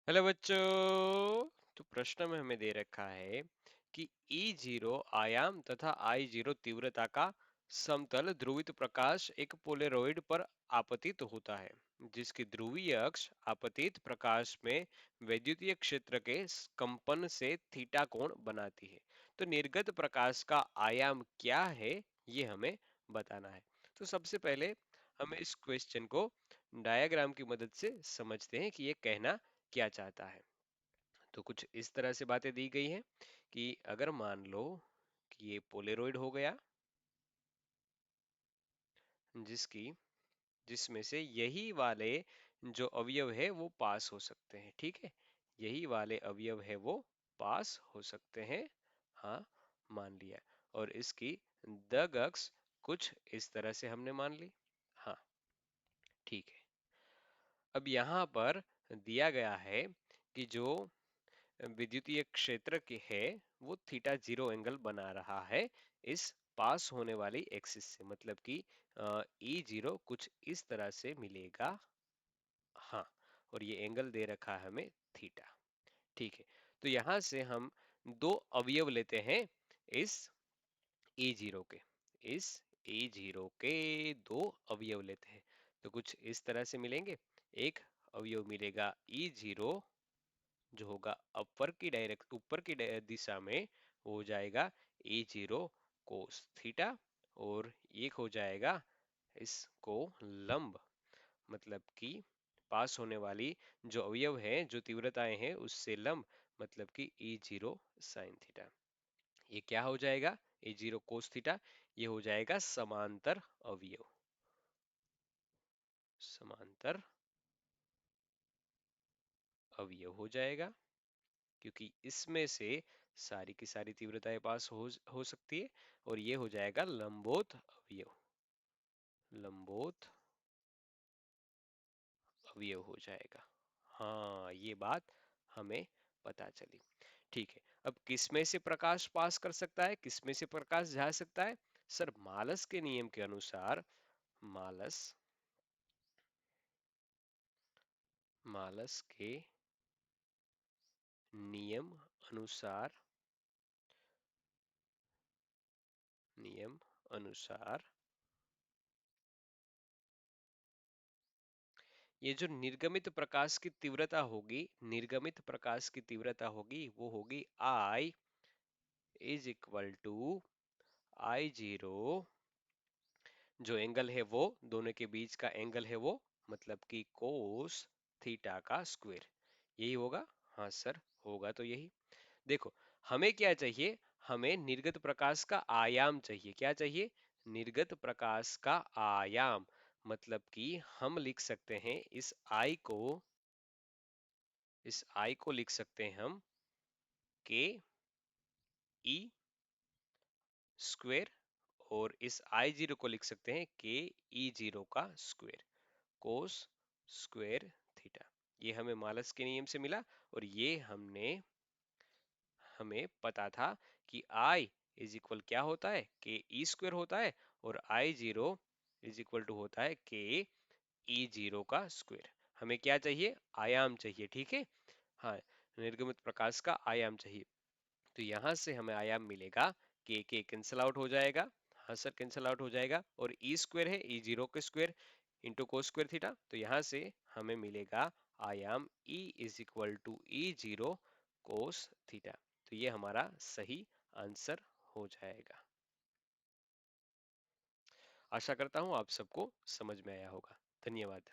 Hello बच्चों। तो प्रश्न में हमें दे रखा है कि E0 आयाम तथा I0 तीव्रता का समतल ध्रुवित प्रकाश एक पोलेरोइड पर आपतित होता है, जिसकी ध्रुवीय अक्ष आपतित प्रकाश में वैद्युतीय क्षेत्र के कंपन से थीटा कोण बनाती है। तो निर्गत प्रकाश का आयाम क्या है, ये हमें बताना है। तो सबसे पहले हमें इस क्वेश्चन को डायग्राम की मदद से समझते हैं कि ये कहना क्या चाहता है। तो कुछ इस तरह से बातें दी गई हैं कि अगर मान लो कि ये पोलेरोइड हो गया, जिसकी जिसमें से यही वाले जो अवयव है वो पास हो सकते हैं। ठीक है, यही वाले अवयव है वो पास हो सकते हैं। हाँ, मान लिया। और इसकी दग अक्ष कुछ इस तरह से हमने मान ली। हाँ, ठीक है। अब यहाँ पर दिया गया है कि जो विद्युतीय क्षेत्र के है वो थीटा जीरो एंगल बना रहा है इस पास होने वाली एक्सिस से, मतलब कि ई जीरो कुछ इस तरह से मिलेगा। हाँ, और ये एंगल दे रखा है हमें थीटा। ठीक है, तो यहां से हम दो अवयव लेते हैं इस ई जीरो के। इस ई जीरो के दो अवयव लेते हैं तो कुछ इस तरह से मिलेंगे। एक अवयव मिलेगा ई जीरो जो होगा अपर की डायरेक्ट ऊपर की दिशा में हो जाएगा ए जीरो कोस थीटा, और एक हो जाएगा इसको लंब, मतलब कि पास होने वाली जो अवयव है जो तीव्रताएं हैं उससे लंब, मतलब कि ए जीरो साइन थीटा। ये क्या हो जाएगा? ए जीरो कोस थीटा। ये हो जाएगा समांतर अवयव। समांतर अवयव हो जाएगा, क्योंकि इसमें से सारी की सारी तीव्रताएं पास हो सकती है। और ये हो जाएगा लंबोत अवयव। लंबोत अवयव हो जाएगा। हाँ, ये बात हमें पता चली। ठीक है, अब किसमें से प्रकाश पास कर सकता है, किसमें से प्रकाश जा सकता है? सर, मालस के नियम के अनुसार, मालस मालस के नियम अनुसार, नियम अनुसार ये जो निर्गमित प्रकाश की तीव्रता होगी, निर्गमित प्रकाश की तीव्रता होगी, वो होगी I is equal to I zero, जो एंगल है वो दोनों के बीच का एंगल है वो, मतलब कि कोस थीटा का स्क्वायर। यही होगा। हाँ सर, होगा तो यही। देखो, हमें क्या चाहिए? हमें निर्गत प्रकाश का आयाम चाहिए। क्या चाहिए? निर्गत प्रकाश का आयाम, मतलब कि हम लिख सकते हैं इस आई को लिख सकते हैं हम के ई स्क्वेयर, और इस आई जीरो को लिख सकते हैं के ई जीरो का स्क्वेयर कोस स्क्वेयर थीटा। ये हमें मालस के नियम से मिला, और ये हमें पता था कि I इज इक्वल क्या होता है? के ई स्क्वेयर होता है, और आई जीरो इज इक्वल टू होता है के ई जीरो का स्क्वेयर। हमें क्या चाहिए? आयाम चाहिए। ठीक है, हाँ, निर्गमित प्रकाश का आयाम चाहिए। तो यहां से हमें आयाम मिलेगा, के कैंसिल आउट हो जाएगा। हाँ सर, कैंसिल आउट हो जाएगा। और ई स्क्वायर है ई जीरो के square into cos square theta, तो यहां से हमें मिलेगा आयाम E is equal to E zero cos theta. तो ये हमारा सही आंसर हो जाएगा। आशा करता हूं आप सबको समझ में आया होगा। धन्यवाद।